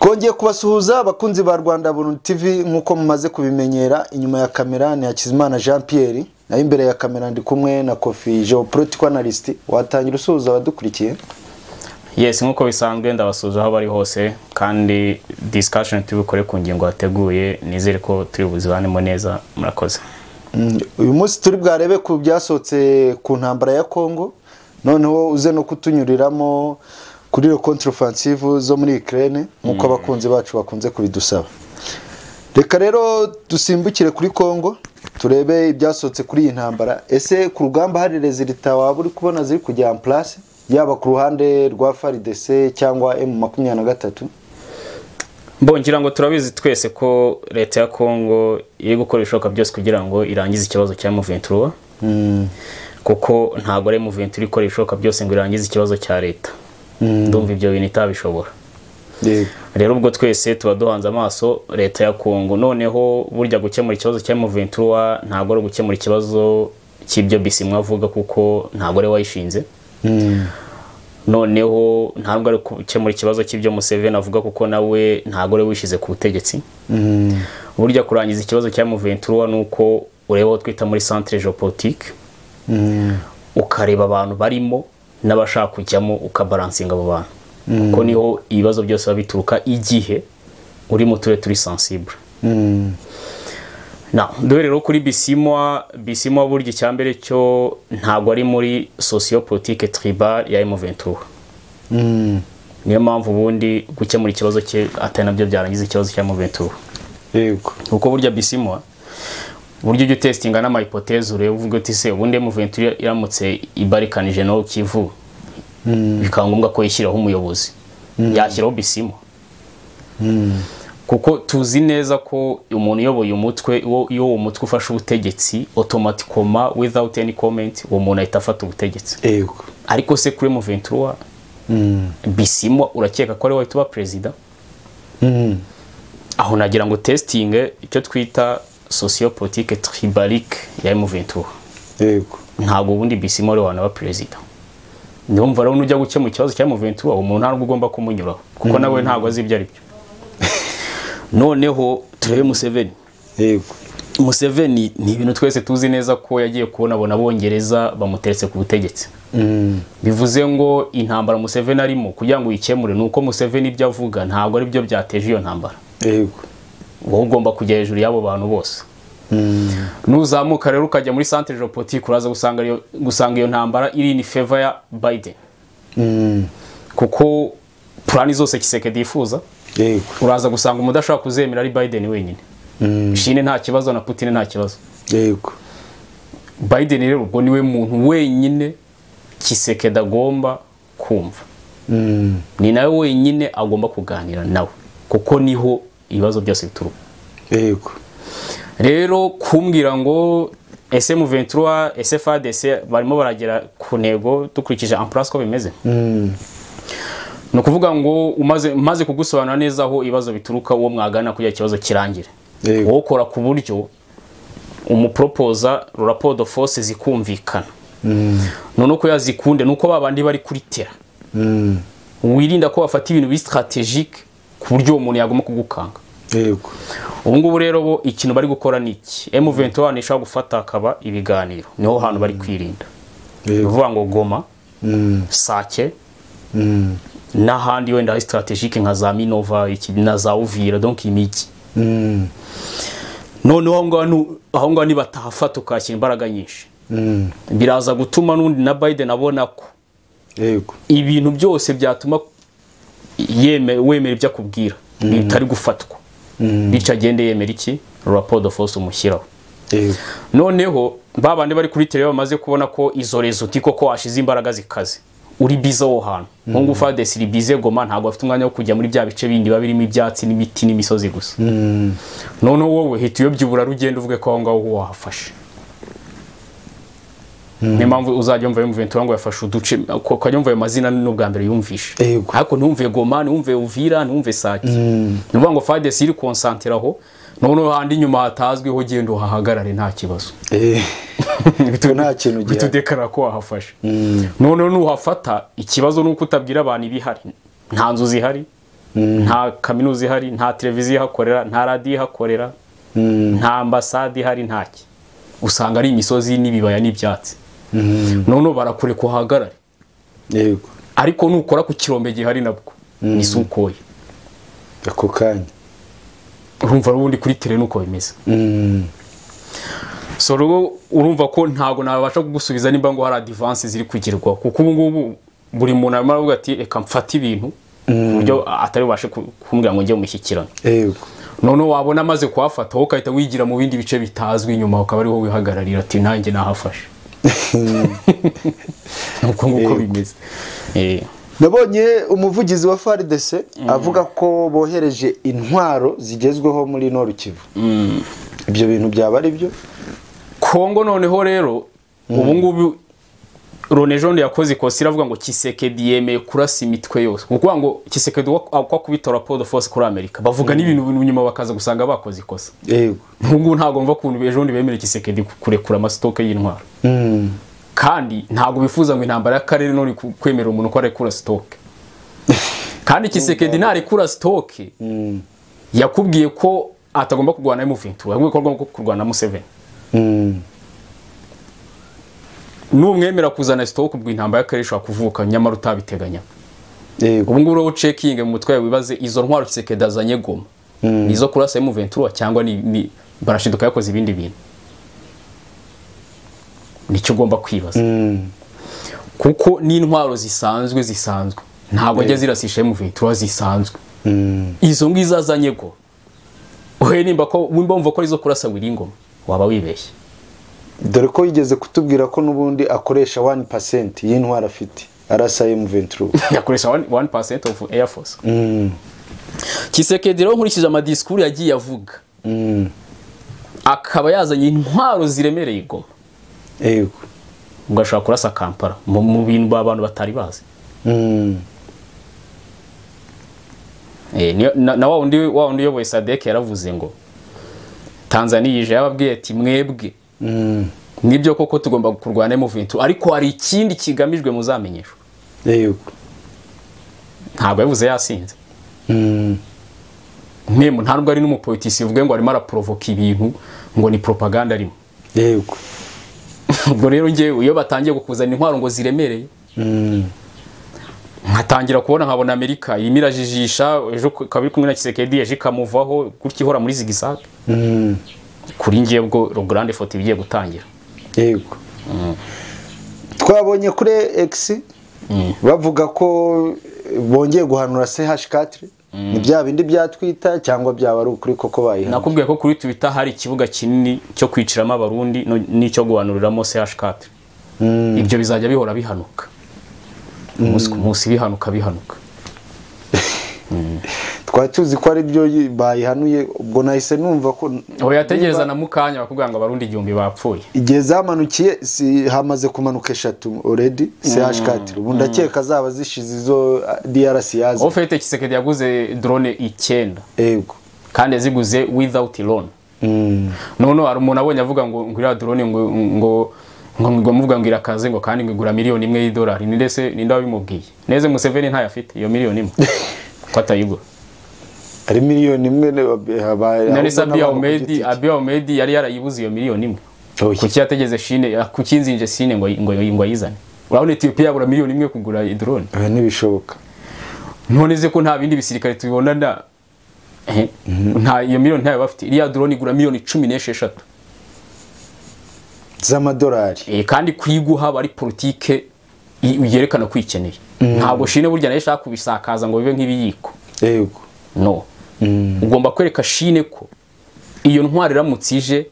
Twongeye kubasuhuza abakunzi ba Rwanda Buntu TV nkuko mumaze kubimenyera. Inyuma ya kamera ni Hakizimana Jean Pierre, naho imbere ya kamera ndi kumwe na Kofi Geopolitical Analyst. Watangira usuhuza abadukurikiye? Yes, nkuko bisanzwe ndabasuhuza aho bari hose, kandi discussion tubikore ku ngingo yateguye, nizere ko turi buzibanemo neza. Murakoze. Uyu munsi turi bwarebe ku byasotse ku ntambara ya Congo, noneho uze no kutunyuriramo kuri le contre-offensive zo muri Ukraine nkuko abakunzi bacu bakunze kubidusaba. Reka rero dusimbukire kuri Congo turebe ibyasotse kuri iyi ntambara. Ese ku rugamba hari resultat waba uri kubona ziri kujya en place, yaba ku ruhande rwa FARDC cyangwa M23? Ngira ngo turabizi twese ko leta ya Congo iri gukora ibishoboka byose kugira ngo irangize ikibazo cya M23. Kuko ntago ari M23 ikora ibishoboka byose ngo irangize ikibazo cya leta. Ndumva ibyo bintu itabishobora. Rero ubwo twese tuba duhanze amaso leta ya Congo. Noneho burya gukemura ikibazo cya M23 ntago ari gukemura ikibazo cy'ibyo Bisimwa avuga, kuko ntago ari wayishinze. Noneho ntabwo ari gukemura ikibazo cy'ibyo Museveni avuga, kuko nawe ntago ari wishize ku butegetsi. Burya kurangiza ikibazo cya M23 nuko ureba aho twita muri centre géopolitique, ukareba abantu barimo n'abashaka kujyamo, ukabalansinga abo bantu, kuko niho ibibazo byose babituruka igihe uri mu turere turi sensible. Rero kuri Bisimwa burya icyambere cyo ntabwo ari muri sociopolitique tribal ya M23. Niyo mpamvu ubundi gukemura ikibazo cye atari nabyo byarangiza ikibazo cya M23. Yego. Kuko burya Bisimwa buryo ujya testinga n'ama hypothèse ureba uvuga uti se ubundi M23 iramutse ibarikanije no Kivu, bikaba ngombwa ko yishyiraho umuyobozi, yashyiraho Bisimwa. Kuko tuzi neza ko umuntu uyoboye umutwe, iyo uwo mutwe ufashe ubutegetsi automatically without any comment uwo muntu ahita afata ubutegetsi. Yego. Ariko se kuri M23 Bisimwa urakeka ko ari we tuba president? Aho nagira ngo testing icyo twita sociopolitique tribalique ya M23. Yego. Ntabwo ubundi Bisimwa ari wanaba president. Ndumva rero nujya gukemura ikibazo cya M23 umuntu ntabwo ugomba kumunyuraho, kuko nawe ntabwo azi ibyo ari byo. Noneho turebe Museveni. Yego. Museveni ni ibintu twese tuzi neza ko yagiye kubona abona Abongereza bamuteretse ku butegetsi. Bivuze ngo intambara Museveni arimo kugira ngo yikemure nuko Museveni ibyo avuga ntabwo ari byo byateje iyo ntambara. Yego. Wowe ugomba kujya hejuru y'abo bantu bose. Nuzamuka rero ukajya muri centre géopolitique uraza gusanga iyo ntambara iri in favor ya Biden. Kuko plani zose Kisekedi yifuza, yego, uraza gusanga umudashaka kuzemera ari Biden wenyine. Shine nta kibazo na Putin nta kibazo. Yego. Biden rero ubwo niwe muntu wenyine Kisekedi agomba kumva. Ni nawe wenyine agomba kuganira nawe, kuko niho ibibazo byose bituruka. Yego. Rero kumbwira ngo SM23 SFADC barimo baragera ku ntego dukurikije en place ko bimeze. No kuvuga ngo umaze kugusobanura neza aho ibibazo bituruka, uwo mwagana kugira ikibazo kirangire. Wowe ukora ku buryo umuproposa rapport de force zikumvikana. None ko yazikunde nuko babandi bari kuri tera. Wirinda ko bafata ibintu bi strategique ku buryo umuntu yagoma kugukanga. Yego. Ubu ngubu rero bo ikintu bari gukora niki? M23 nishaka gufata akaba ibiganiro, niho hantu bari kwirinda. Bivuga ngo Goma, Sake, n'ahandi wenda strategique nka za Minova, na za Uvira, donc imiki. None aho ngano nibatahafata ukashyira imbaraga nyinshi, biraza gutuma n'undi na Biden abona ko yego ibintu byose byatuma wemera ibyo akubwira bitari gufatwa. Bica agende yemera iki rapport de force umushyiraho. Noneho babandi bari kuri tele bamaze kubona ko izo resulti koko ashize imbaraga zikaze, uri bize wo hantu nko FARDC iri bize Goma, ntabwo afite umwanya wo kujya muri bya bice bindi babirimo ibyatsi n'ibiti n'imisozi gusa. None wowe hita uyobyibura rugendo uvuge ko aho ngaho wahafashe. Ni mpamvu uzajya umva M23 ngo yafashe uduce, ko yumva ayo mazina n'ubwa mbere yumvishe. Ariko ntumve Goma, ntumve Uvira, ntumve Sake. Nuvuga ngo FARDC iri concentraho, none handi nyuma hatazwiho gendo hahagarare nta kibazo. Nta kintu gihe bitudekara ko wahafashe. None nuhafata ikibazo nuko utabwira abantu ibihari. Nta nzu zihari, nta kaminuza ihari, nta televiziyo ihakorera, nta radiyo ihakorera, nta ambasade ihari, ntaki. Usanga ari imisozi n'ibibaya n'ibyatsi. None barakure kuhagarare. Yego. Ariko nukora ku kirombe gihari nabwo ni sukoye. Ako kanya. Urumva rubundi kuri tele nuko bimeze. So urumva ko ntago nabasha kugusubiza nimba ngo hari advance ziri kugirwa kuko ubu ngubu buri muntu arimo aravuga ati reka mfata ibintu buryo atari bashe kumbwira ngo njye umushyikirano. Yego. None wabona amaze kuhafata wowe ukahita wigira mu bindi bice bitazwi inyuma ukaba ariho wihagararira ati nanjye nahafashe. Nuko nguko bimeze. Nabonye umuvugizi wa FARDC avuga ko bohereje intwaro zigezweho muri Nord Kivu. Ibyo bintu byaba ari byo? Kongo noneho rero ubu ngubu Ronejondo yakoze ikosa iravuga ngo Kisekedi yemeye kurasa imitwe yose. Kuko ngo Kisekedi akwa kubita rapport de force kuri Amerika. Bavuga n'ibintu nyuma bakaza gusanga bakoze ikosa. Yego. Nubwo ntago mva kuntu bejondi bemere Kisekedi kurekura amastoke y'intwaro. Kandi ntago bifuza ngo intambara y'akarere none kwemera umuntu ko arekura stoke. Kandi Kisekedi narekura stoke yakubwiye ko atagomba kurwana na M23, ahubwo ko agomba kurwana na Museveni. Numwemera kuzana stoke ubwo intambara y'akarere ishobora kuvuka nyamara utabiteganya. Ubu ngubu ro checking mu mutwe wibaze izo ntwaro Kisekedi azanye Goma. Nizo kurasa M23 cyangwa ni barashiduka yakoze ibindi bintu. Nicyo ugomba kwibaza. Kuko n'intwaro zisanzwe ntabwo njye zirasisha M23 zisanzwe. Izo ngizo azanye go ohe nimba ko wimba mva ko izo kurasa Wiringoma waba wibeshye. Dore ko yigeze kutubwira ko nubundi akoresha 1% y'intwaro afite arasa M23. Yakoresha 1% of Air Force. Kisekedi rero nkurikije amadiskuru yagiye avuga. Akaba yazanye intwaro ziremereye Goma. Yego. Ngashaka kurasa Kampala mu bintu abantu batari bazi. Na wa undi yoboye SADC yaravuze ngo Tanzania yije yababwiye ati mwebwe nibyo koko tugomba kurwana M23 ariko hari ikindi kigamijwe muzamenyeshwa. Yego. Ntabwo yavuze yasinze. Ntabwo ntabwo ari n'umupolitisi uvuge ngo arimo araprovoka ibintu ngo ni propaganda arimo. Yego. Ubwo rero ngewe iyo batangiye gukuzana intwaro ngo ziremereye nkatangira kubona nkabona Amerika imirajijisha ejo kabiri kumwe na Kisekedi eje kamuvaho gutya ihora muri zigisaka. Kuri ngiye ubwo ro grande photo bigiye gutangira. Yego. Twabonye kuri X bavuga ko bongeye guhanura CH4 ni bya bindi byatwita cyangwa byaba ari ukuri koko bayihana. Nakubwiye ko kuri Twitter hari ikibuga kinini cyo kwiciramo abarundi n'icyo guhanuriramo CH4. Ibyo bizajya bihora bihanuka. Umunsi bihanuka. Twatuzi ko ari byo bayihanuye ubwo nahise numva ko oya yategereza na mukanya bakubwira ngo abarundi 1000 bapfuye. Igihe zamanukiye hamaze kumanuka 3 already CH4 ubu ndakeka zaba zishize izo DRC yazo. Ofete Kisekedi yaguze drone 9. Yego. Kandi yaziguze without loan. None hari umuntu abonye avuga ngo ngura drone ngo muvuga ngo irakaze ngo kandi ngigura $1,000,000 y'idolari nindese ninda bimubwiye. Neze Museveni ntayafite iyo $1,000,000 kwatayigura. Ari $1,000,000 Nani Abiy Ahmed yari yarayibuze iyo $1,000,000. Kuki yategeze Chine kukinzinje Chine ngo yizane. Urabona Ethiopia yabura $1,000,000 kugura drone. Ntibishoboka. None ze ko nta bindi bisirikare tubibona nta iyo $1,000,000 ntayo bafite. Iriya drone igura $16,000,000 z'amadolari. Kandi kwiguha bari politike yerekana kwikeneye. Ntabwo Chine burya nayo ishaka kubisakaza ngo bibe nk'ibiyiko. Yego. No. Ugomba kwereka Chine ko iyo ntwari ramutsije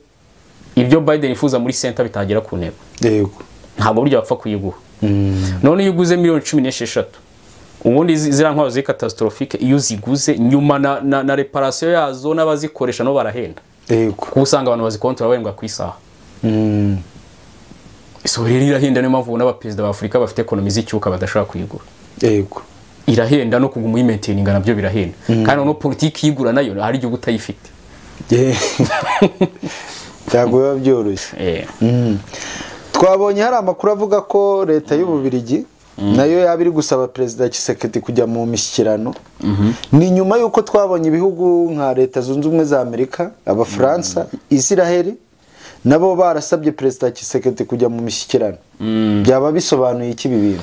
ibyo Biden ifuza muri center bitagera ku ntego. Yego. Ntabwo burya bapfa kuyiguha. None iyo uguze $16,000,000 ubundi zira ntwaro zi catastrophique iyo ziguze nyuma na reparation yazo n'abazikoresha no barahenda. Yego. Kusanga abantu bazikontrola bahembwa ku isaha. So rero irahenda n'amavu n'abaperezida b'Afrika bafite ekonomi z'icyuka badashaka kuyigura. Yego. Irahenda no kuguma imaintaininga nabyo birahenda. Kandi no politiki yigura nayo hari igihugu utayifite. Cyangwa biba byoroshye. Twabonye hari amakuru avuga ko leta y'Ububirigi nayo yaba iri gusaba perezida Tshisekedi kujya mu mishyikirano ni nyuma y'uko twabonye ibihugu nka leta zunze ubumwe za Amerika, abafaransa, Israel nabo barasabye perezida Tshisekedi kujya mu mishyikirano. Byaba bisobanuye iki bintu?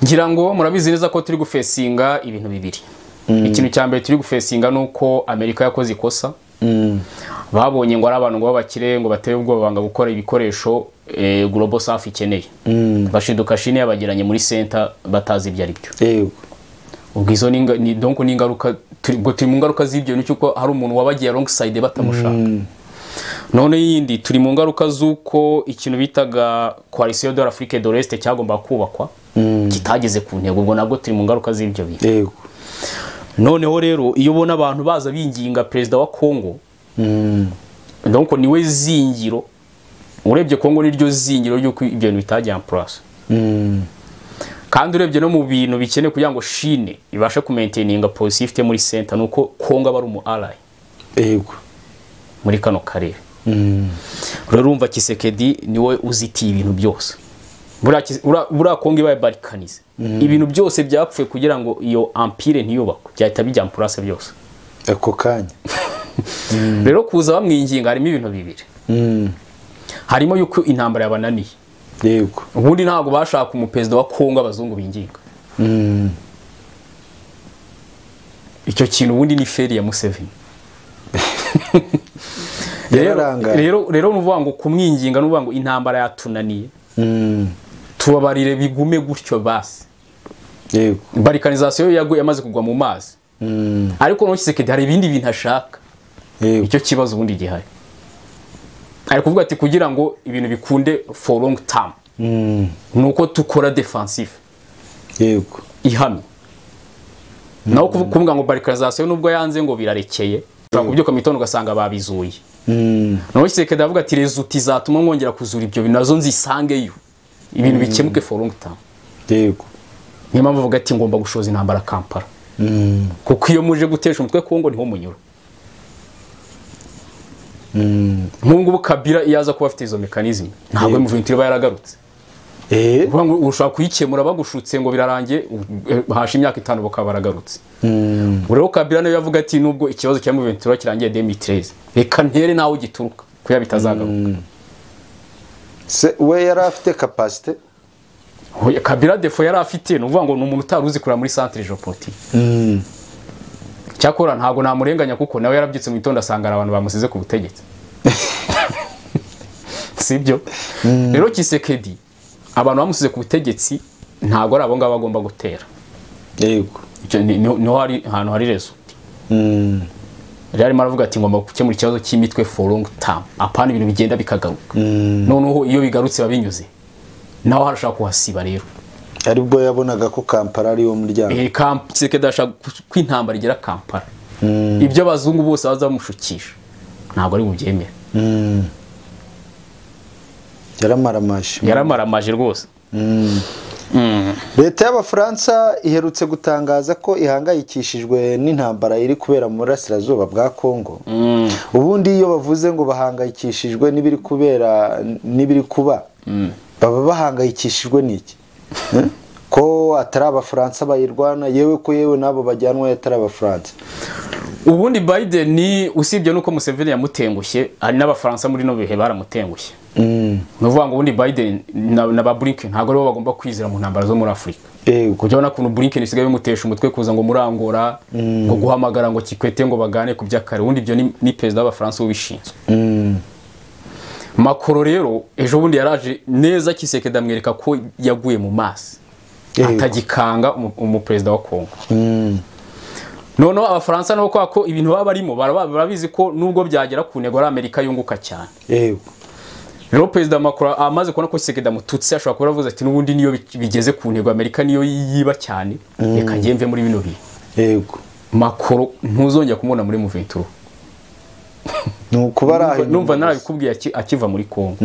Ngira ngo murabizi neza ko turi gufesinga ibintu bibiri. Ikintu cya mbere turi gufesinga nuko Amerika yakoze ikosa. Babonye ngo ari abantu ngo babakire ngo bateye ubwoba banga gukora ibikoresho Global South ikeneye. Bashiduka Chine yabageranye muri center batazi ibyo ari byo. Yego. Ubwo izo ni donc ni ingaruka turi mu ngaruka z'ibyo ni cyuko hari umuntu wabagiye alongside batamushaka. None yindi turi mu ngaruka z'uko ikintu bitaga Coalition de l'Afrique de l'Est cyagomba kubakwa kitageze ku ntego, ubwo nabwo turi mu ngaruka z'ibyo bintu. Yego. Noneho rero iyo ubona abantu baza binginga perezida wa Congo donc niwe zingiro, urebye Congo niryo zingiro ry'uko ibyo bintu bitajya en place. Kandi urebye no mu bintu bikene kugira ngo Chine ibashe ku maintaininga positivity muri center nuko Congo aba ari umu ally. Yego. Muri kano karere. Rero urumva Tshisekedi niwe uzitiye ibintu byose. Bura Congo ibaye balkanize. Ibintu byose byapfuye kugira ngo iyo empire ntiyubakwe, byahita bijya en place byose. Ako kanya. Rero kuza bamwinginga harimo ibintu bibiri. Harimo yuko intambara yabananiye. Yego. Ubundi ntago bashaka umuperezida wa Congo abazungu binginga. Icyo kintu ubundi ni feri ya Museveni. Rero nuvuga ngo kumwinginga nuvuga ngo intambara yatunaniye. Tubabarire bigume gutyo basi. Yego. Balkanization yaguye yamaze kugwa mu mazi. Ariko no Tshisekedi hari ibindi bintu ashaka. Yego. Icyo kibazo ubundi gihari. Ari kuvuga ati kugira ngo ibintu bikunde for long term. Nuko tukora defensive. Yego. Ihamye. Naho kuvuga ngo balkanization nubwo yanze ngo birarekeye. Kubyuka mitondo ugasanga babizuye. No Tshisekedi avuga ati rezuti zatuma mwongera kuzura ibyo bintu nazo nzisangeyo. Ibintu bikemuke for long term. Yego. Niyo mpamvu avuga ati ngomba gushoza intambara Kampala. Kuko iyo muje gutesha umutwe Congo niho munyura. Nk'ubu Kabila yaza kuba afite izo mechanism ntabwo M23 bayaragarutse. Ngo ushaka kuyikemura bagushutse ngo birarangiye hasha imyaka 5 bakabaragarutse. Rero Kabila nayo yavuga ati nubwo ikibazo cya M23 kirangiye 2013 reka ntere nawo gituruka kuya bitazagaruka. Se we yari afite capacity. Kabila defo yari afite nuvuga ngo n'umuntu utaruzi kura muri centre géopolitique. Cyakora ntago namurenganya kuko nawe yarabyitse mu itonda asangara abantu bamusize ku butegetsi. Sibyo? Rero Tshisekedi abantu bamusize ku butegetsi ntago ari abo ngabo bagomba gutera. Yego. No hari hano hari rezo. Rero maravuga ati ngomba gukemura ikibazo cy'imitwe for long term. Apana ibintu bigenda bikagaruka. Noneho iyo bigarutse babinyuze. Naho harashaka kuhasiba rero. Aribwo yabonaga ko Kampala ari yo muryango. Tshisekedi ashaka kwintambara igera Kampala. Ibyo abazungu bose bazamushukisha. Ntabwo ari bubyemera. Yaramaramaje rwose. Leta y'Abafaransa iherutse gutangaza ko ihangayikishijwe n'intambara iri kubera mu burasirazuba bwa Congo. Ubundi iyo bavuze ngo bahangayikishijwe n'ibiri kuba baba bahangayikishijwe n'iki? Ko atari Abafaransa bayirwana yewe ko yewe nabo bajyanwa atari Abafaransa. Ubundi Biden ni usibye nuko Museveni yamutengushye ari n'Abafaransa muri no bihe baramutengushye. Nuvuga ngo ubundi Biden na ba Blinken ntago aribo bagomba kwizira mu ntambara zo muri Afrika. Kujyana kuntu Blinken isigaye bimutesha umutwe kuza ngo murangora ngo guhamagara ngo Kikwete ngo bagane ku byakare ubundi byo ni president w'Abafaransa ubishinzwe. Macron rero ejo bundi yaraje neza Tshisekedi amwereka ko yaguye mu mazi. Atagikanga umuperezida wa Congo. Noneho Abafaransa nabo ko ibintu baba barimo barabizi ko nubwo byagera ku ntego Amerika yunguka cyane. Yego. Rero Perezida Macron amaze kubona ko Tshisekedi amututse ashobora kuba avuze ati nubundi niyo bigeze ku ntego Amerika niyo yiba cyane reka ngemve muri bino bihe. Yego. Macron ntuzongera kumubona muri M23. Nuko barahe numva narabikubwiye akiva muri Congo.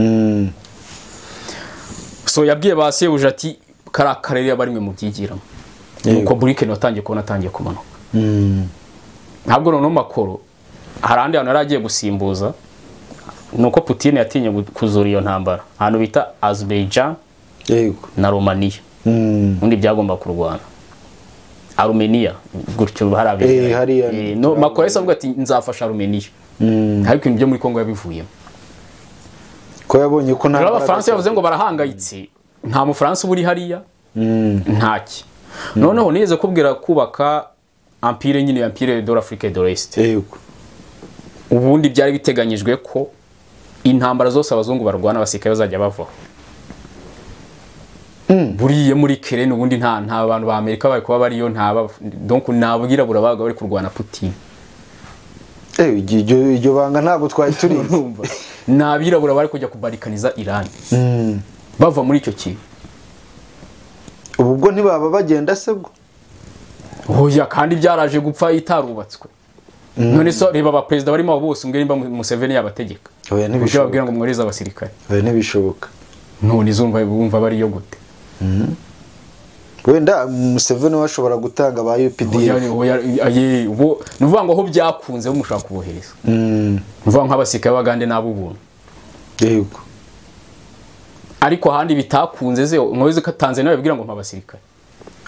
So yabwiye basebuje ati karakarere abarimwe mu byigiramo. Nuko Blinken watangiye kubona atangiye kumanuka. Ntabwo noneho Macron harandi hano yaragiye gusimbuza nuko Putin yatinye kuzura iyo ntambara. Hano bita Azerbaijan Yego. na Romania. ubundi byagomba kurwana. Armenia gutyo hariya no Macron yahise avuga ati nzafasha Armenia, ariko ibintu byo muri Kongo yabivuyemo ko yabonye ko nta Abafaransa yavuze ngo barahangayitse, nta Mufaransa uburi hariya ntaki. Noneho nigeze kubwira kubaka empire nyine, empire de l'Afrique de l'Est. Yego. Ubundi byari biteganyijwe ko intambara zose abazungu barwana abasirikare bazajya bavaho. Buriye muri Ukraine ubundi nta bantu ba Amerika bari kuba bariyo, donc nabwirabura baga bari kurwana Putin. Iryo banga ntabwo twari turi. Nabirabura bari kujya kubarikaniza Iran. Bava muri icyo kintu. Ubwo ntibaba bagenda se bwo? Oya, kandi byaraje gupfa itarubatswe. None so reba aba president barimo bose ngere mba Museveni yabategeka. Oya ntibishoboka. Babwira ngo mwereze abasirikare. Oya ntibishoboka. None bumva bari yo gute. Wenda Museveni washobora gutanga ba UPDF. Nuvuga ngo aho byakunze bo mushaka kubohereza. Nuvuga nk'abasirikare bagande nabo ubuntu. Yego. Ariko handi bitakunze ze nkoze ko Tanzania babwira ngo mpabasirikare.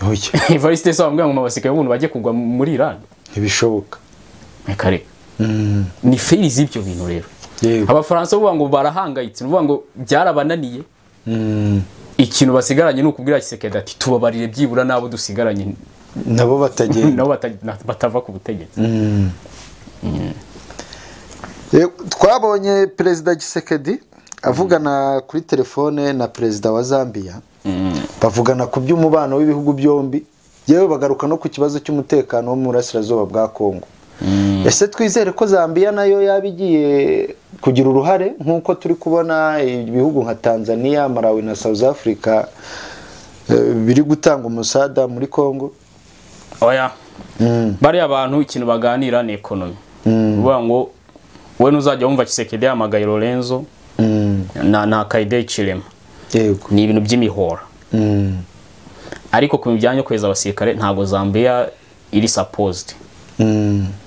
Oya. Evariste so bambwira ngo mpabasirikare ubuntu bagiye kugwa muri Iran. Ntibishoboka. Kare. Ni fail z'ibyo bintu rero. Abafaransa bo ngo barahangayitse, nuvuga ngo byarabananiye. Ikintu basigaranye ni ukubwira Tshisekedi ati tubabarire byibura nabo dusigaranye nabo batagenda, nabo batava ku butegetsi. Twabonye Perezida Tshisekedi avugana kuri telefone na Perezida wa Zambia, bavugana ku by'umubano w'ibihugu byombi, yewe bagaruka no ku kibazo cy'umutekano wo mu burasirazuba bwa Kongo. Ese twizere ko Zambia nayo yabigiye kugira uruhare nkuko turi kubona ibihugu nka Tanzania, Malawi na South Africa biri gutanga umusada muri Kongo? Oya. Bari abantu ikintu baganira ni economy. Uvuga ngo we nuzajya wumva Tshisekedi yamagaye Lorenzo na Kaide Chilema. Yego. Ni ibintu by'imihora. Ariko ku bijyanye kweza abasirikare ntago Zambia iri supposed.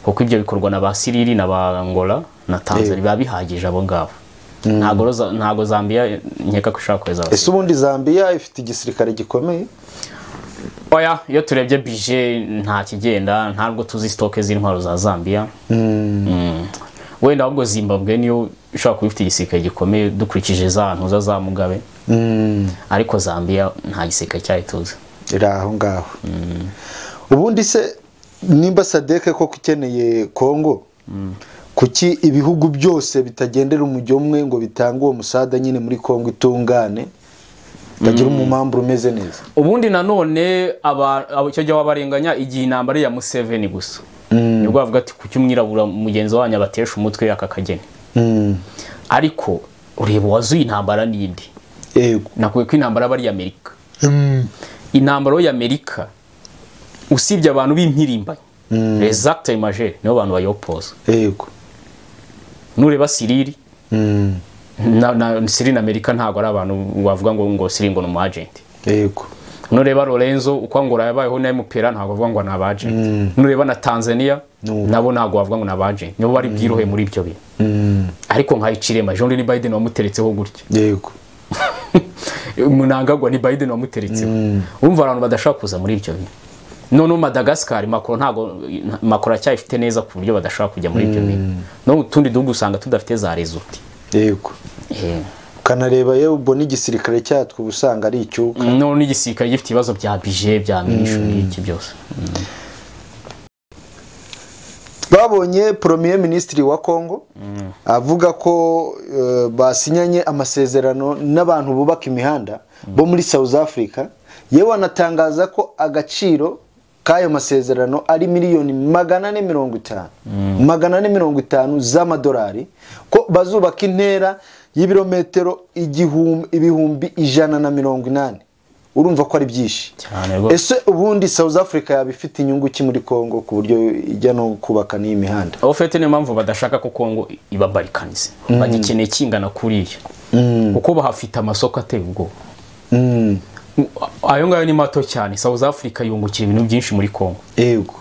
Kuko ibyo bikorwa na ba Siriri na ba Angola na Tanzania babihagije abo ngabo. Ntago Zambia nkeka ko ishaka kweza abasirikare. Ese ubundi Zambia ifite igisirikare gikomeye? Oya, iyo turebye budget nta kigenda, ntabwo tuzi stock z'intwaro za Zambia. Wenda ahubwo Zimbabwe niyo ishaka kubifite igisirikare gikomeye dukurikije za ntuza za Mugabe. Ariko Zambia nta gisirikare cyayituze. Iraho ngaho. Ubundi se nimba SADC ko kukeneye Kongo, kuki ibihugu byose bitagendera umujyo umwe ngo bitanga uwo musada nyine muri Kongo itungane tagira umumambro umeze neza? Ubundi nanone icyo gihe wabarenganya igihe intambara ya Museveni gusa. Nibwo bavuga ati kuki umwirabura mugenzi wanyu abatesha umutwe akakagene. Ariko ureba wazuye intambara n'indi. Yego. Nakuye ko intambara bari ya Amerika. Intambara ya Amerika usibye abantu b'impirimbanyi. Les actes majeurs nibo bantu bayopoza. Yego. Nureba Siriri. Na Siriri na Amerika ntago ari abantu wavuga ngo Siriri ngo no agent. Yego. Nureba Lorenzo uko Angola yabayeho na MPR ntago bavuga ngo na agent. Nureba na Tanzania nabo ntago bavuga ngo na agent. Nibo bari bwirohe muri ibyo bintu. Ariko nka Chilema John ni Biden wamuteretseho gutya. Yego. Munangagwa ni Biden wamuteretseho. Urumva abantu badashaka kuza muri ibyo bintu. None Madagascar Macron acyafite neza ku buryo badashaka kujya muri ibyo bintu. No tundi duhugu usanga tudafite za result. Yego. Kanareba yewe ubwo n'igisirikare cyatwe ubusanga ari icyuka. No n'igisirikare gifite ibibazo bya budget bya mission iki byose. Babonye Premier Ministre wa Kongo avuga ko basinyanye amasezerano n'abantu bubaka imihanda bo muri South Africa, yewe anatangaza ko agaciro kayo masezerano ari miliyoni 450 450 z'amadolari, ko bazubaka intera y'ibirometero ibihumbi 180. Urumva ko ari byishi. Ese ubundi South Africa yabifite inyungu ki muri Kongo ku buryo ijya no kubaka ni imihanda? Ofete ne mpamvu badashaka ko Kongo ibabarikanize. Bagikeneye kingana kuriya. Kuko bahafite amasoko ateye ubwo. Ayo ngayo ni mato cyane. South Africa yungukira ibintu byinshi muri Kongo. Yego.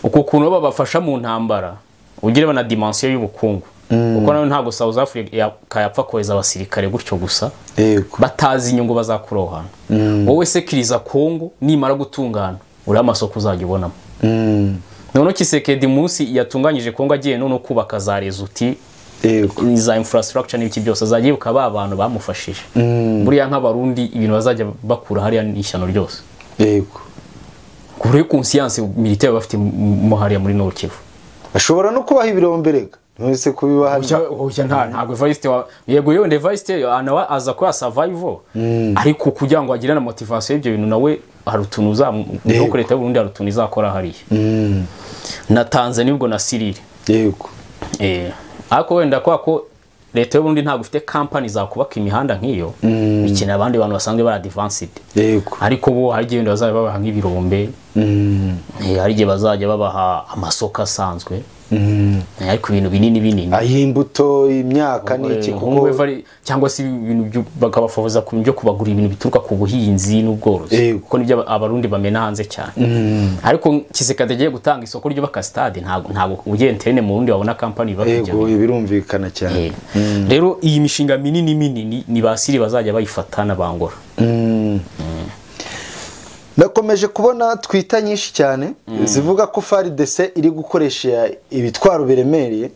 Uko kuntu babafasha mu ntambara ugire bana dimension y'ubukungu kuko nawe ntabwo South Africa yapfa kohereza abasirikare gutyo gusa yego batazi inyungu bazakuraho hano. Wowe sekiriza Kongo nimara gutungana uri amasoko uzajya ubonamo. None Tshisekedi munsi yatunganyije Kongo agiye none kubaka za rezuti za infrastructure n'ibiki byose azagiye ukaba abantu bamufashije. Buriya nk'abarundi ibintu bazajya bakura hariya n'ishyano ryose. Yego. Kuri conscience militaire bafite mo hariya muri Nord Kivu. Ashobora no kubaha ibiromberega. Nose kubibaha. Oya ntabwo Evariste yego yewe Evariste anawa aza ko survival. Ariko kugira ngo agire na motivation y'ibyo bintu nawe hari utuntu nuko leta y'u Burundi hari utuntu izakora hariya. Na Tanzania ubwo na Syria. Yego. Ariko wenda ko leta y'u Burundi ntabwo ifite company zakubaka imihanda nk'iyo bikina abandi bantu basanzwe bara advanced. Yego. Ariko bo hari igihe bazajya babaha nk'ibirombe. Hari igihe bazajya babaha amasoko asanzwe. Ariko ibintu binini ayimbuto imyaka n'iki kuko cyangwa se ibintu bakabafoza ku byo kubagura ibintu bituruka ku buhinzi n'ubworozi kuko nibyo abarundi bamena hanze cyane. Ariko Tshisekedi agiye gutanga isoko ryo baka stade ntabwo ugiye interne mu Burundi wabona company bakijya. Yego birumvikana cyane. Rero iyi mishinga minini ni basiri bazajya bayifatana bangora. Nakomeje kubona twita nyinshi cyane zivuga ko FARDC iri gukoresha ibitwaro biremereye.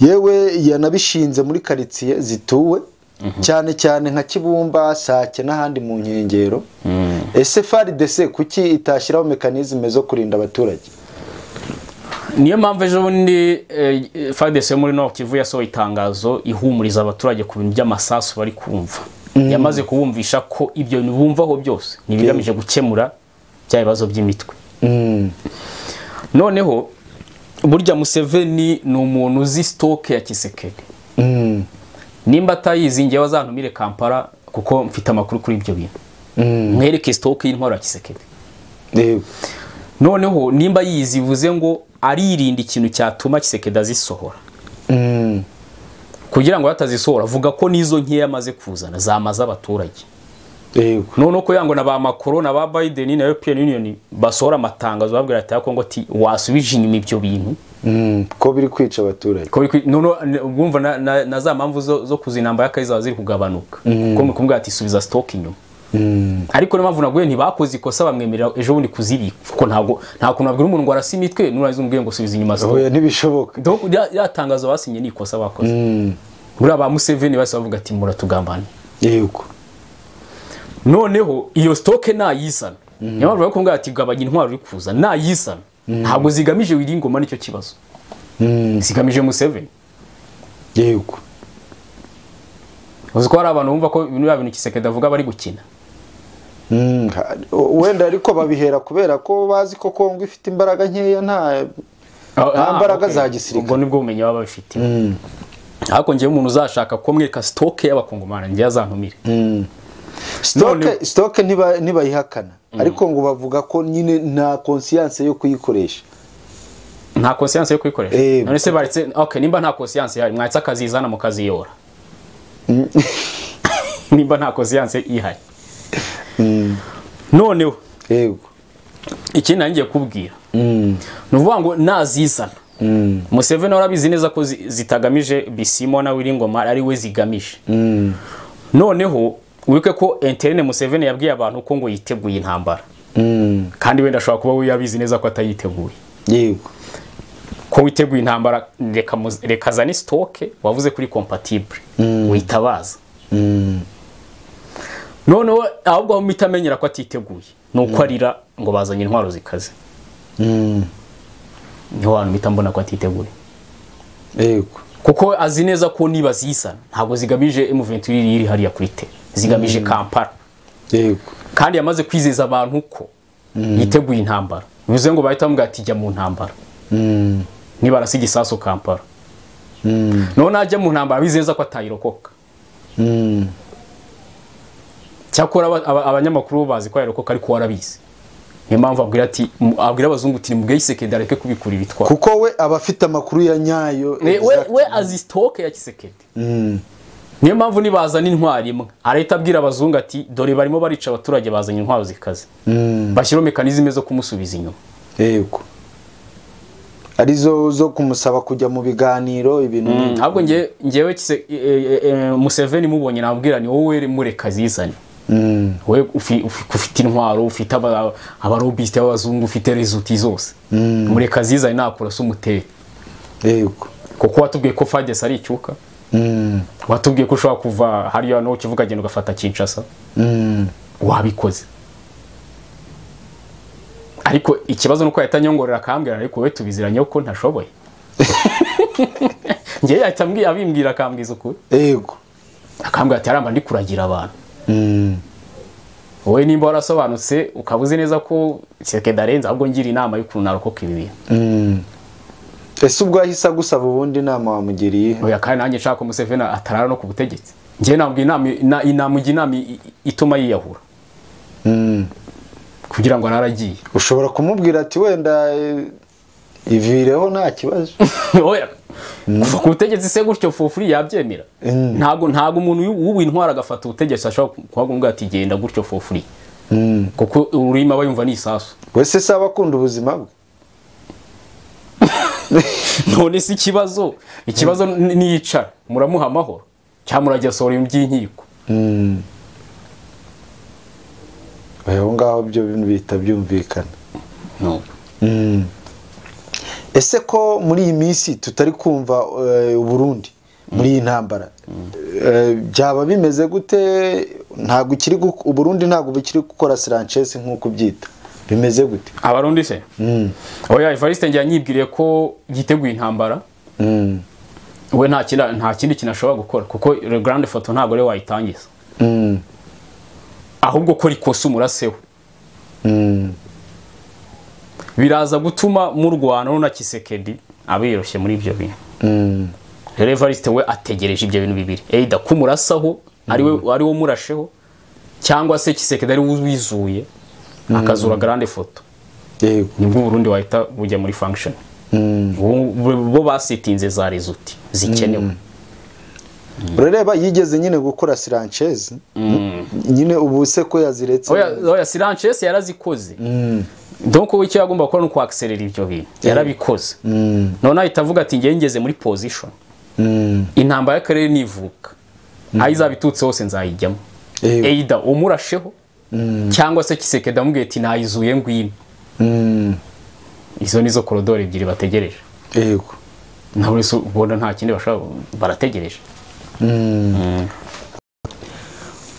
Yewe yanabishinze muri quartier zituwe cyane nka Kibumba, Sake n'ahandi mu nkengero. Ese FARDC kuki itashyiraho mekanizme zo kurinda abaturage? Niyo mpamvu ejo bundi FARDC muri Nord Kivu yasohoye itangazo ihumuriza abaturage ku bintu by'amasasu bari kumva. Yamaze kubumvisha ko ibyo bumvaho byose nibigamije gukemura bya bibazo by'imitwe. Noneho burya Museveni ni umuntu uzi stock ya Tshisekedi. Nimba atayizingiye wazantumire Kampala kuko mfite amakuru kuri ibyo bintu. Mwereke stock y'intwaro ya Tshisekedi. Noneho nimba yizivuze ngo aririnda ikintu cyatuma Tshisekedi azisohora. Kugira ngo batazisohora avuga ko nizo nkeya amaze kuzana zamaze abaturage. Yego. None ko yango na ba Macron na ba Biden na European Union basohora amatangazo babwira ati Kongo ati wasubije inyuma ibyo bintu. Ko biri kwica abaturage. Ko none ubumva na za mpamvu zo kuzinamba y'akazi ziri kugabanuka. Ko mukumbwa ati subiza stock inyuma. Ariko n'impamvu naguye ntibakoze ikosa bamwemerera ejo bundi kuzibika kuko nta kuntu abwira umuntu ngo arasimitwe nurazi umubwiye ngo subiza inyuma stock. Oya ntibishoboka. Donc yatangazo basinye ni ikosa bakoze. Bura ba Museveni base bavuga ati muratugambana. Yego. Noneho iyo stock nayisana. Niyo bavuga ko ngati gabanya intwaro uri kuza nayisana. Ntabwo zigamije wiringoma nicyo kibazo. Zigamije Museveni. Yego. Uzi ko hari abantu bumva ko ibintu Tshisekedi avuga bari gukina. Wenda ariko babihera kubera ko bazi ko Kongo ifite imbaraga nkeya nta mbaraga za gisirikare. Ubwo nibwo bumenyi baba bafite. Ariko ngiye umuntu uzashaka ko mwereka stock y'abakongomana ngiye azantumire. Stock ntibayihakana ariko ngo bavuga ko nyine nta conscience yo kuyikoresha. Nta conscience yo kuyikoresha. None se baretse okay nimba nta conscience yari mwatsa akazizana mu kaziyora. Nimba nta conscience ihari. Noneho yego iki nangiye kubwira. Nuvuga ngo nazizana. Museveni warabizi neza ko zitagamije Bisimo na Wiringoma ari we zigamije. Noneho wike ko interne Museveni yabwiye abantu ko ngo yiteguye intambara. Kandi wenda ashobora kuba we yabizi neza ko atayiteguye. Yego. Ko witeguye intambara reka zani stock wavuze kuri compatible. Witabaza. Noneho ahubwo mitamenyera ko atiteguye. Nuko arira ngo bazanye intwaro zikaze. Niho abantu mitambona ko atiteguye. Yego. Kuko azi neza ko niba zisana ntabwo zigamije M23 iri hariya kuri te. Zigamije Kampala. Yego. Kandi yamaze kwizeza abantu ko yiteguye intambara. Bivuze ngo bahita bamubwira ati jya mu ntambara. Niba arasiga isaso Kampala. None ajya mu ntambara bizeza ko atayirokoka. Cyakora abanyamakuru bazi ko yarokoka ariko warabizi. Niyo mpamvu abwira abazungu ati mubwiye Tshisekedi areke kubikura ibitwara. Kuko we abafite amakuru ya nyayo. We azi stock ya Tshisekedi. Niyo mpamvu nibazana intwari imwe arahita abwira abazungu ati dore barimo barica abaturage bazanye intwaro zikaze. Bashyiraho mekanizme zo kumusubiza inyuma. Yego. arizo zo kumusaba kujya mu biganiro ibintu ahubwo ngewe Museveni mubonye nabwira ni wowe mureka zizane we ufite intwaro ufite abarobiste b'abazungu ufite resulti zose mureka zizane nakora se umuteye yego kuko watubwiye ko FARDC ari icyuka watubwiye ko ushobora kuva hariya no kivuga agenda ugafata Kinshasa wabikoze ariko ikibazo nuko yatanyongorera akambwira ariko we tubiziranye ko ntashoboye ngiye yatambwiye abimbwira akambwiza ukuri yego akambwira ati aramba ndi kuragira abantu wowe nimba warasobanutse ukabuze neza ko Sekedarenza ahubwo ngira inama y'ukuntu narokoka ibi bintu ese ubwo yahise agusaba ubundi inama wamugiriye oya kandi nanjye nshaka ko Museveni atarara no ku butegetsi ngiye nabwiye inama ituma yiyahura kugira ngo naragiye ushobora kumubwira ati wenda ivireho nta kibazo oya kuva ku butegetsi se gutyo fofuri yabyemera ntago umuntu w'intwara agafata ubutegetsi ashobora kuvuga ati genda gutyo fofuri kuko urimo aba yumva ni isasu wese se abakunda ubuzima bwe none si ikibazo niyicara muramuha amahoro cyangwa murajya sohora iby'inkiko aho ngaho byo bintu bihita byumvikana no ese ko muri iyi minsi tutari kumva Burundi muri iyi ntambara byaba bimeze gute ntabwo ukiri Burundi ntabwo bukiri gukora Sanchez nk'uko byita bimeze gute abarundi se oya Evariste njya nyibwiriye ko yiteguye intambara we nta kindi kinashobora gukora kuko le grande photo ntabwo rero wayitangiza ahubwo ko rikosa umuraseho biraza gutuma mu Rwanda na Kisekedi abiroshye muri ibyo bintu rero Evariste we ategereje ibyo bintu bibiri either kumurasaho ari wo murasheho cyangwa se Kisekedi ari wizuye akazura grande photo yego nibwo Burundi wahita bujya muri function bo basitinze za resulti zikenewe urareba yigeze nyine gukora Sanchez nyine ubu se ko yaziretse oya Sanchez yarazikoze donc icyo yagomba gukora no kwaaccelerate ibyo bintu yarabikoze none ahita avuga ati ngiye ngeze muri position intambara y'akarere nivuka ayizabitutse hose nzayijyamo either umurasheho cyangwa se Kisekedi amubwiye ati nayizuye ngwino izo nizo koridoro ebyiri bategereje yego nawe ubona nta kindi barategereje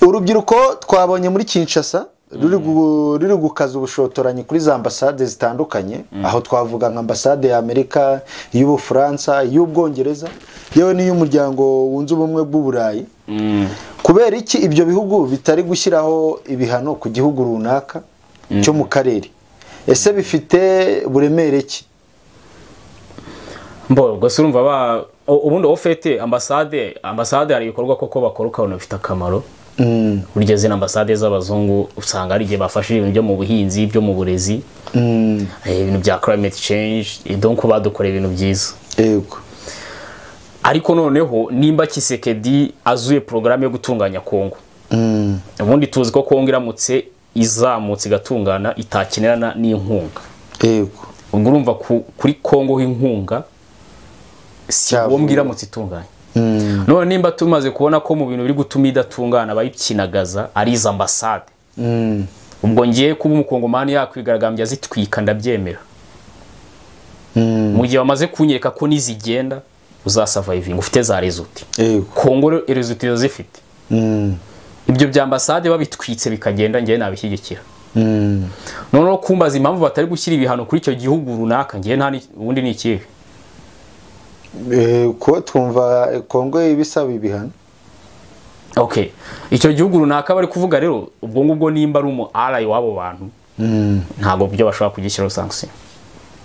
urubyiruko twabonye muri Kinshasa ruri gukaza ubushotoranyi kuri za ambasade zitandukanye aho twavuga nka ambasade ya Amerika y'Ubufaransa y'Ubwongereza yewe n'iy'umuryango wunze ubumwe bw'Uburayi kubera iki ibyo bihugu bitari gushyiraho ibihano ku gihugu runaka cyo mu karere ese bifite buremere ki mbo gusa urumva ubundi ofete ambasade hari ibikorwa koko bakora ukabona bifite akamaro burya zina ambasade z'abazungu usanga ari igihe bafashe ibintu byo mu buhinzi byo mu burezi ibintu bya climate change donc badukoreye ibintu byiza yego ariko noneho nimba Kisekedi azuye programme yo gutunganya Kongo ubundi tuzi ko Kongo iramutse izamutse igatungana itakenerana n'inkunga yego ubwo urumva kuri Kongo h'inkunga si wo mbwiramutse itunganya none nimba tumaze kubona ko mu bintu biri gutuma idatungana bayikinagaza ari iza ambasade ubwo ngiye kuba umukongomani yakwigaragambya zitwika ndabyemera mu gihe bamaze kunyeka ko nizigenda uzasurviving ufite za resulti Kongo resulti zifite ibyo bya ambasade babitwitse bikagenda ngiye nabishyigikira noneho kumbaza impamvu batari gushyira ibihano kuri icyo gihugu runaka ngiye nta ubundi ni ikihe ko twumva Kongo ibisaba ibihano okay icyo gihugu runaka bari kuvuga rero ubwo ngubwo nimba ari umu ally wabo bantu ntago byo bashobora kugishyiraho sanction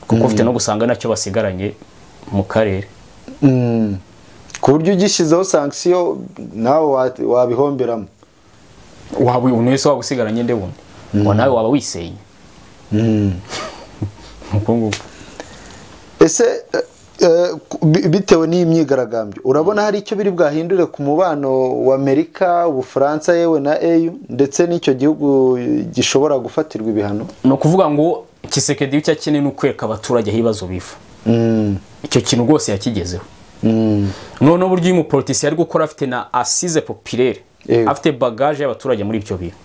kuko ufite no gusanga nacyo basigaranye mu karere ku buryo ugishizeho sanction nawe wabihomberamo waba unese wagusigaranye nde wundi ngo nawe waba wisenye ese bitewe n'imyigaragambyo urabona hari icyo biri bwahindure ku mubano wa Amerika Ubufaransa yewe na EU ndetse n'icyo gihugu gishobora gufatirwa ibihano no kuvuga ngo Kisekedi icyo akeneye n'ukwereka abaturage hibazo bifa icyo kintu rwose yakigezeho noneho uburyo uyu mupolitisi ari gukora afite na assise populaire afite bagage y'abaturage muri ibyo bintu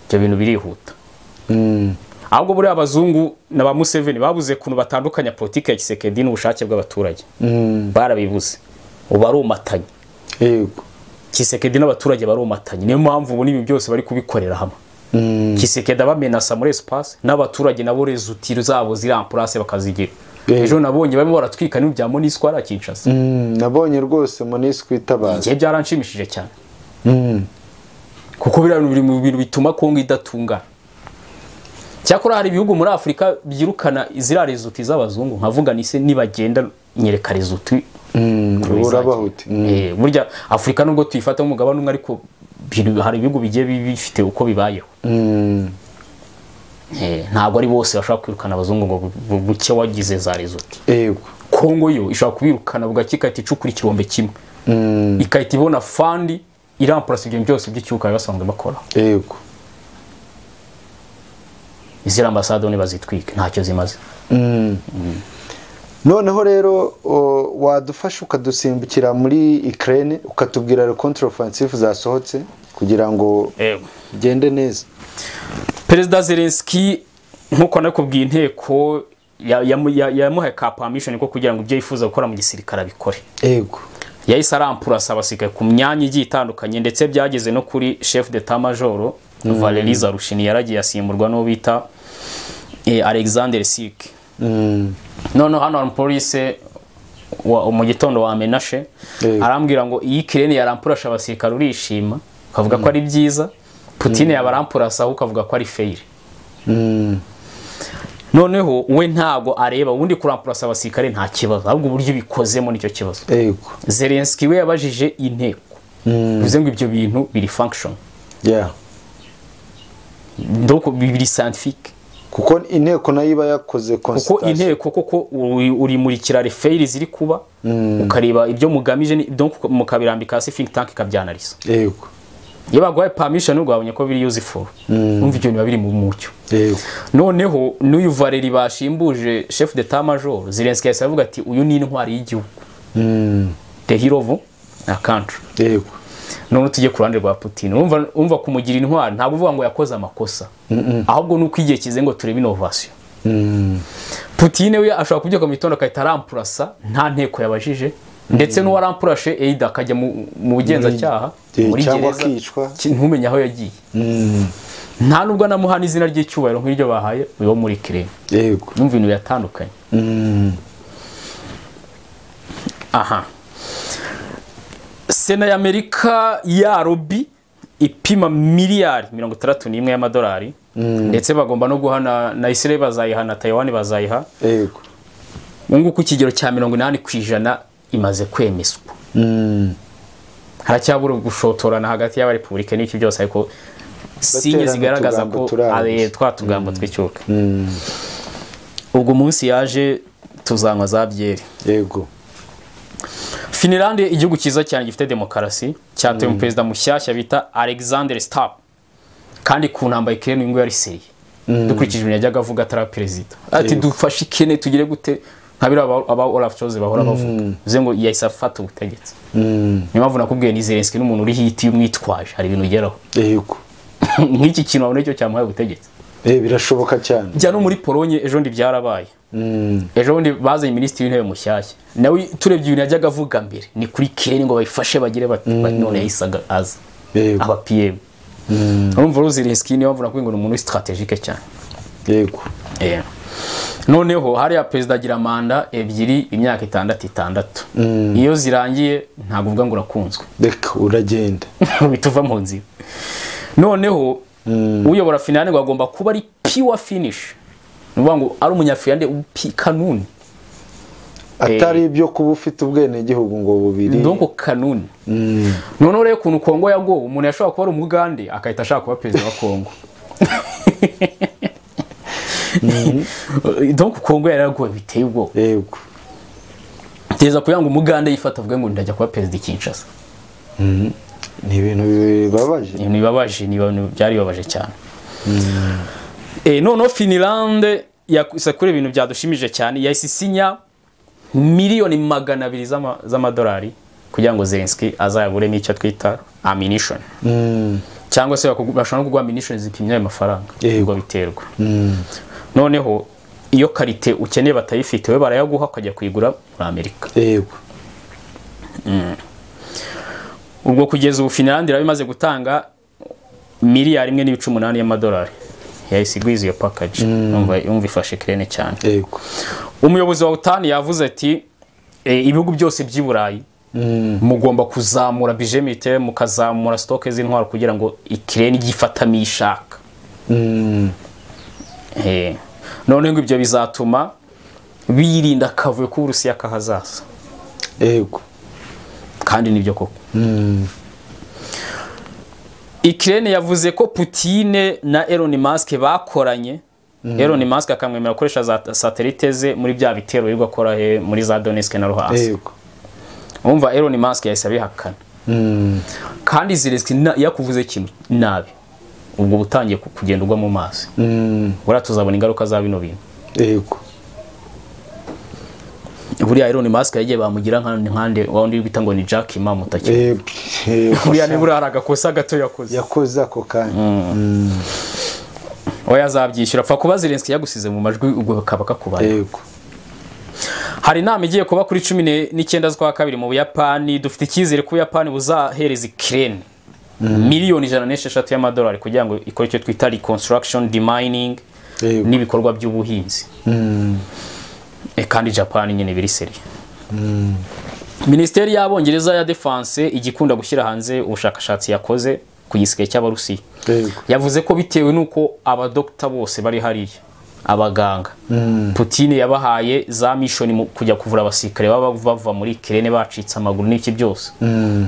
ibyo bintu birihuta ahubwo buriya abazungu na ba Museveni babuze kuntu batandukanya politiki ya Tshisekedi n'ubushake bw'abaturage barabibuze ubu barumatanye yego Tshisekedi n'abaturage barumatanye niyo mpamvu ubu n'ibi byose bari kubikorera hamwe Tshisekedi abamenasa muri espace n'abaturage nabo rezutiro zabo ziri en place bakazigira ejo nabonye barimo baratwika n'ibyo bya Monisco ara Kinshasa nabonye rwose Monisco itabaza ngiye byaranshimishije cyane kuko biri mu bintu bituma Kongo idatunga cyakora hari ibihugu muri Afrika byirukana izira rezuti z'abazungu nkavuga nise nibagenda nyereka rezuti urabahuti burya Afrika nubwo tuyifata umugabane umwe ariko hari ibihugu bigiye bifite uko bibayeho ntabwo ari bose bashaka kwirukana abazungu ngo buke wagize za rezuti yego Kongo yo ishaka kubirukana bugakika iti cukura ikirombe kimwe ikahita ibona fandi iramplasa ibyo byose by'icyuka basanzwe bakora yego izira ambasade one bazitwika ntacyo zimaze noneho rero wadufasha ukadusimbukira muri Ukraine ukatubwira le contre offensive zasohotse kugira ngo gende neza Perezida Zelensky nkuko nakubwiye inteko yamuhaye ka permission ko kugira ngo ibyo yifuza gukora mu gisirikare abikore yego yahise arampurasa abasirikare ku myanya igiye itandukanye ndetse byageze no kuri chef d'état major Valery Zarushiny yaragiye asimburwa no bita Alexander Sirk none hano hari police mu gitondo wa Menashe arambwira ngo iyi Ukraine yarampurasha abasirikare urishima kavuga ko ari byiza Putin yabarampurasa ukavuga ko ari fail noneho we ntago areba ubundi kurampurasa abasirikare nta kibazo ahubwo uburyo bikozemo nicyo kibazo yego Zelensky we yabajije inteko bivuze ngo ibyo bintu biri function donc bibiri scientifique kuko inteko nayo iba yakoze consultation kuko inteko koko uri muri kirare fail ziri kuba ukareba ibyo mugamije donc mukabirambika hasi think tank ikabyanaliza yego yabagwaye permission ugabonye ko biri useful umva ibyo niba biri mu mucyo yego noneho n'uyu Valery bashimbuje chef d'état major Zelensky yasavuga ati uyu ni intwari y'igihugu the hero of a country yego none tujye ku ruhande rwa Putin umva kumugira intwari ntabwo uvuga ngo yakoze amakosa ahubwo nuko igihe kize ngo turebe innovation Putin we ashobora kubyuka mu gitondo akahita arampurasa nta nteko yabajije ndetse n'uwo arampurashe Eida akajya mu bugenzacyaha muri gereza ntumenye aho yagiye nta nubwo namuhana izina ry'icyubahiro nk'iryo bahaye uwo muri Ukraine yego numva ibintu yatandukanye aha Sena ya Amerika ya lobby ipima miliyari 61 y'amadolari ndetse bagomba no guhana na Israel bazayiha na Taiwan bazayiha yego nguko ikigero cya 80% imaze kwemezwa haracyabura gushotorana hagati y'aba Republika n'iki byose ariko sinye zigaragaza ko twatugambo twicyuka ubwo munsi yaje tuzanywa za byeri yego Finland igihugu cyiza cyane gifite demokarasi cyatoye mu president mushyashya bita Alexander Stubb kandi ku ntambara Ukraine ngo yari seriye dukurikije ibintu yajyaga avuga atara president ati dufashe Ukraine tugire gute ntabira aba Olaf Scholz bahora bavuga bize ngo yahise afata ubutegetsi niyo mpamvu nakubwiye ni Zelensky n'umuntu uri hiti y'umwitwaje hari ibintu ugeraho yego nk'iki kintu abone cyo cyamuhaye ubutegetsi birashoboka cyane jya no muri Polonye ejo ndi byarabaye ejo ndi bazanye minisitiri w'intebe mushyashya nawe turebye ibintu yajyaga avuga mbere ni kuri Ukraine ngo bayifashe bagire none yahisaga aza aba PM urumva Zelensky niyo mpamvu nakubwiye ngo ni umuntu strategique cyane yego noneho hariya perezida agira manda ebyiri imyaka 6 iyo zirangiye ntabwo uvuga ngo urakunzwe reka uragenda bituva mu nzira noneho uyobora Finland ngo agomba kuba ari pure finish nuvuga ngo ari umunyafiyande kanuni atari ibyo kuba ufite ubwene gihugu ngo bubiri ndonko kanuni noneho rero kuntu Kongo yago umuntu yashobora kuba ari umugande akahita ashaka kuba perezida wa Kongo donc Kongo yaragoye biteye ubwo yego teza kugira ngo umugande yifata avuga ngo ndajya kuba perezida Kinshasa ni ibintu bibabaje ni ibintu byari bibabaje cyane noneho Finland yakuse kuri ibintu byadushimije cyane yahise isinya miliyoni 200 z'amadolari kugira ngo Zelensky azayaguremo icyo twita ammunition cyangwa se bashobora no kugura ammunition zipimye ayo mafaranga ubwo biterwa noneho iyo karite ukeneye batayifite we barayaguha ukajya kuyigura muri Amerika yego ubwo kugeza ubu Finland irabimaze gutanga miliyari 1.8 y'amadolari yayisigwiza iyo package umva ifashe Ukraine cyane yego umuyobozi wa OTAN yavuze ati ibihugu byose by'i Burayi mugomba kuzamura budget militaire mukazamura stock z'intwaro kugira ngo Ukraine yifatame ishaka none ngo ibyo bizatuma birinda kavuye ku Burusiya kahazaza yego kandi nibyo koko Ukraine yavuze ko Putin na Elon Musk bakoranye Elon Musk akamwemera gukoresha za satellite ze muri bya bitero yirirwa akora muri za Donetsk na Luhansk yego umva Elon Musk yahise abihakana kandi Zelensky yakuvuze kintu nabi ubwo butangiye kugenda ugwa mu mazi bura tuzabona ingaruka za bino bintu yego buriya Elon Musk yagiye bamugira nkande wandi bita ngo ni Jack Ma mutake buriya ni buriya aragakosa gato yakoze ako kanya oya azabyishyura apfa kuba Zelensky yagusize mu majwi ubwo bakaba kakubaye yego hari inama igiye kuba kuri 19 z'ukwa kabiri mu Buyapani dufite icyizere ko Buyapani buzahereza Ukraine miliyoni 106 y'amadolari kugira ngo ikore icyo twita reconstruction demining n'ibikorwa by'ubuhinzi kandi Japan nyine biri seri Ministeri y'Abongereza ya Defense igikunda gushyira hanze ubushakashatsi yakoze ku gisike cy'Abarusiya yavuze ko bitewe nuko abadokta bose bari hariya abaganga Putin yabahaye za mission kujya kuvura abasirikare bava muri Ukraine bacitse amaguru n'iki byose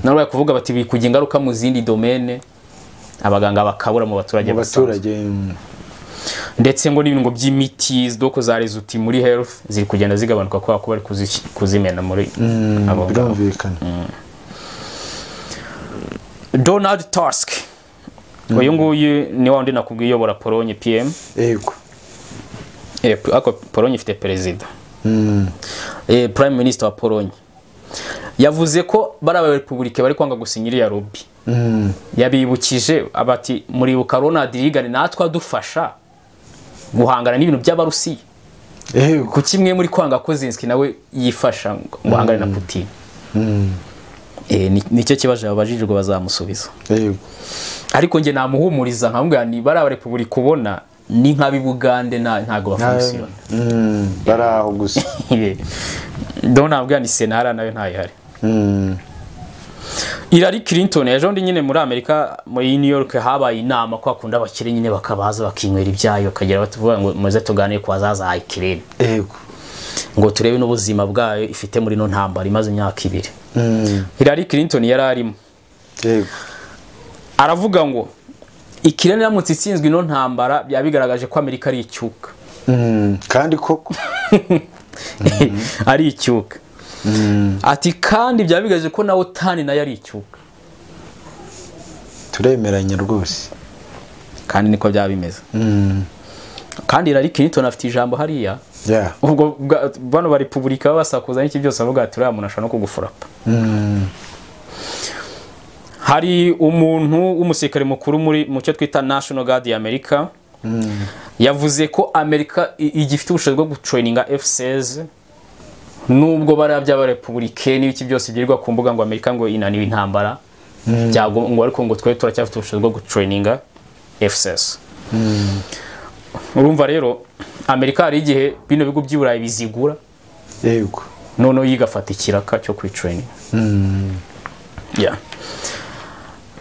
naro yakuvuga bati bikugira ingaruka mu zindi domaine abaganga bakabura mu baturage ndetse ngo n'ibintu by'imiti doko za rezuti muri health ziri kugenda zigabanuka kwa bari kuzimena muri abaganga Donald Tusk uyu nguyu ni wandi nakubwiye yobora Pologne PM yego ako Pologne ifite perezida prime minister wa Pologne yavuze ko bari aba republike bari kwanga gusinyira ya lobby yabibukije abati muri Ronald Reagan natwa dufasha guhangana n'ibintu by'Abarusiya ku kimwe muri kwanga ko Zelensky nawe yifasha guhangana na Putin nicyo kibaje abajijwe bazamusubiza ariko nge namuhumuriza nkamubwira ni bari aba republike kubona ni nkabi Bugande ntago bafumisiyona baraho gusa nabwira ni senara nayo ntayihari Hillary Clinton ejo ndi nyine muri Amerika muri New York habaye inama ko akunda abakire nyine bakabaza bakinywera ibyayo kagira batuvuga ngo muze tuganire ku bazaza Ukraine yego ngo turebe n'ubuzima bwayo ifite muri no ntambara imaze imyaka 2 Hillary Clinton yararimo yego aravuga ngo Ukraine yamutse itsinzwe no ntambara byabigaragaje ko Amerika ari icyuka kandi koko ari icyuka ati kandi byabigaje ko na OTAN nayo ari icyuka turemeranya rwose kandi niko byabimeze kandi Hillary Clinton afite ijambo hariya ubwo bano ba republika basakuza n'iki byose avuga ati uriya muntu ashaka no kugufurapa hari umuntu w'umusirikare mukuru mu cyo twita National Guard ya Amerika yavuze ko Amerika igifite ubushobozi bwo gutraininga F16 nubwo barabya aba republike n'iki byose byirwa ku mbuga ngo Amerika ngo inaniwe intambara byago ngo ariko ngo twe turacyafite ubushobozi bwo gutraininga F16 urumva rero Amerika hari igihe bino bigo by'Uburayi bizigura yego none yigafata ikiraka cyo kwitraining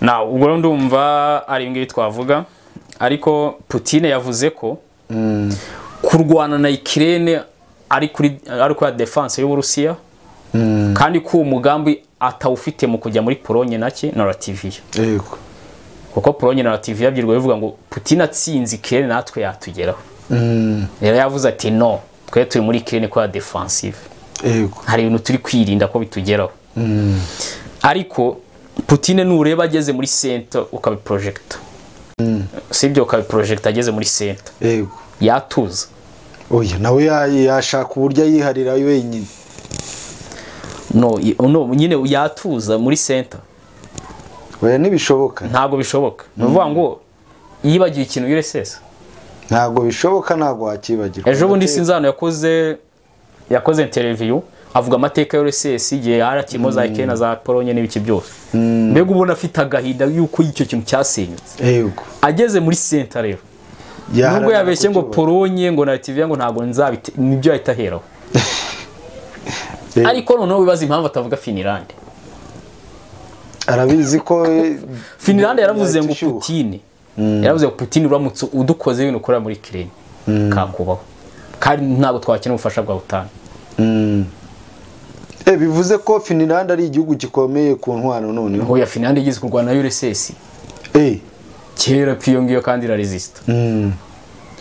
now ubwo ndumva ari ngibi twavuga ariko Putin yavuze ko kurwana na Ukraine ari kwa defense y'Uburusiya kandi ko umugambi atawufite mu kujya muri Pologne naki na Latvia yego kuko Pologne na Latvia byirwa bivuga ngo Putin atsinze Ukraine natwe yatugeraho rero yavuze ati no twe turi muri Ukraine kwa defensive yego hari ibintu turi kwirinda ko bitugeraho ariko Putin nureba ageze muri center ukabi project sibyo ukabi project ageze muri center yego yatuza oya nawe yashaka uburyo yiharira wenyine no nyine yatuza muri center oya ntibishoboka ntabwo bishoboka ni ukuvuga ngo yibagiwe ikintu URSS ntabwo bishoboka ntabwo wakibagirwa ejo bundi sinzano yakoze interview avuga amateka y'URSS igihe harakimo za Ukraine za Polonye n'ibiki byose mbega ubona afite agahinda yuko icyo kintu cyasenyutse yego ageze muri center rero nubwo yabeshye ngo Polonye ngo na Latvia ngo ntabwo nzabite nibyo yahita aheraho ariko noneho wibaza impamvu atavuga Finland arabizi ko Finland yaravuze ngo Putin yaravuze ko Putin uramutse udukoze ibintu ukora muri Ukraine kakubaho kandi ntabwo twakina ubufasha bwa utana bivuze ko Finland ari igihugu gikomeye ku ntwano none oya Finland igize kurwana na URSS kera piyongiyo kandi la resist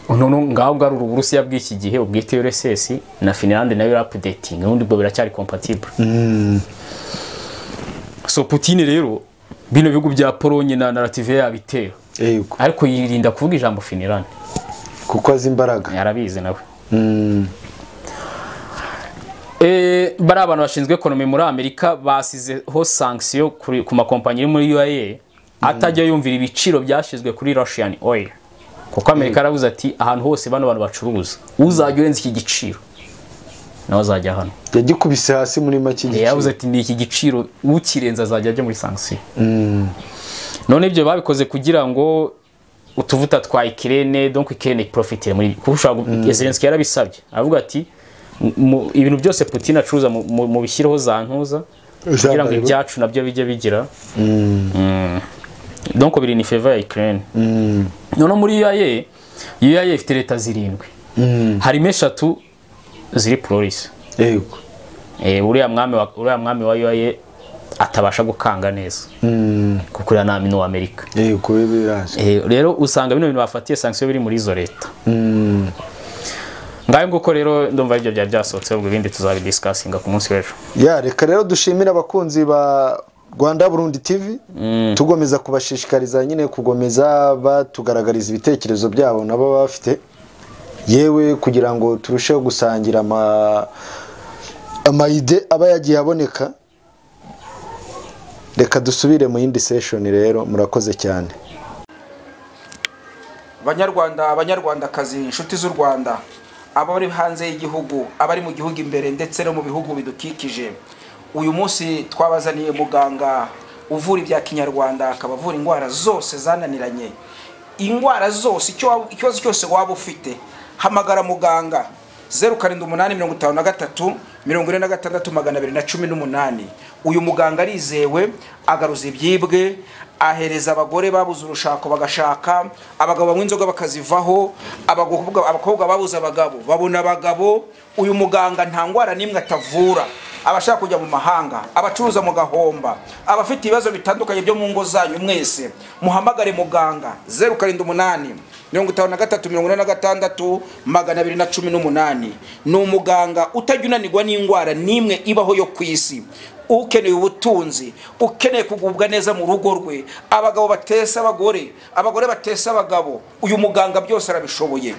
unono ngaho bwa Uburusiya bw'iki gihe ubwite URSS na Finland nayo updating nundi bwo biracyari compatible so Putin rero bino bihugu bya Polonye na Latvia yabitera ariko yirinda kuvuga ijambo Finland kuko azi imbaraga yarabizi nawe bari abantu bashinzwe economy muri Amerika basizeho sanction ku makompanyi muri UAE atajya yumvira ibiciro byashizwe kuri Russian oil kuko Amerika yaravuze ati ahantu hose bano bantu bacuruza uzajya urenza iki giciro nawe azajya hano yagikubise hasi muri make igiciro yavuze ati ni iki giciro ukirenza azajya ajya muri sanction none ibyo babikoze kugira ngo utuvuta twa Ukraine donc Ukraine profitire muri kushaka Zelensky yarabisabye avuga ati ibintu byose Putin acuruza mu bishyiraho za ntuza kugira ngo ibyacu nabyo bijye bigira donc biri ni favor ya Ukraine none muri UAE ifite leta zirindwi harimo 3 ziri pro-Russia yego uriya mwami wa UAE atabasha gukanga neza kuko ya nami no Amerika yego biraje rero usanga bino bintu bafatiye sanction biri muri izo leta ngaye nguko rero ndumva ibyo bya byasohotse ubwo bindi tuzabidiscussinga ku munsi w'ejo reka rero dushimira abakunzi ba Rwanda Burundi TV tugomeza kubashishikariza nyine kugomeza batugaragariza ibitekerezo byabo nabo bafite yewe kugira ngo turusheho gusangira ide aba yagiye aboneka reka dusubire mu yindi session rero murakoze cyane abanyarwandakazi inshuti z'u Rwanda abari hanze y'igihugu abari mu gihugu imbere ndetse no mu bihugu bidukikije uyu munsi twabazaniye muganga uvura ibya kinyarwanda akabavura indwara zose zananiranye indwara zose ikibazo cyose waba ufite hamagara muganga 0783466218 uyu muganga arizewe agaruza ibyibwe ahereza abagore babuze urushako bagashaka abagabo bamwe inzoga bakazivaho abakobwa babuze abagabo babona abagabo uyu muganga nta ndwara nimwe atavura abashaka kujya mu mahanga abacuruza mu gahomba abafite ibibazo bitandukanye byo mu ngo zanyu mwese muhamagare muganga 0783466218 ni umuganga utajya unanirwa n'indwara nimwe ibaho yo kwisi ukeneye ubutunzi ukeneye kugubwa neza mu rugo rwe abagabo batesa abagore batesa abagabo uyu muganga byose arabishoboye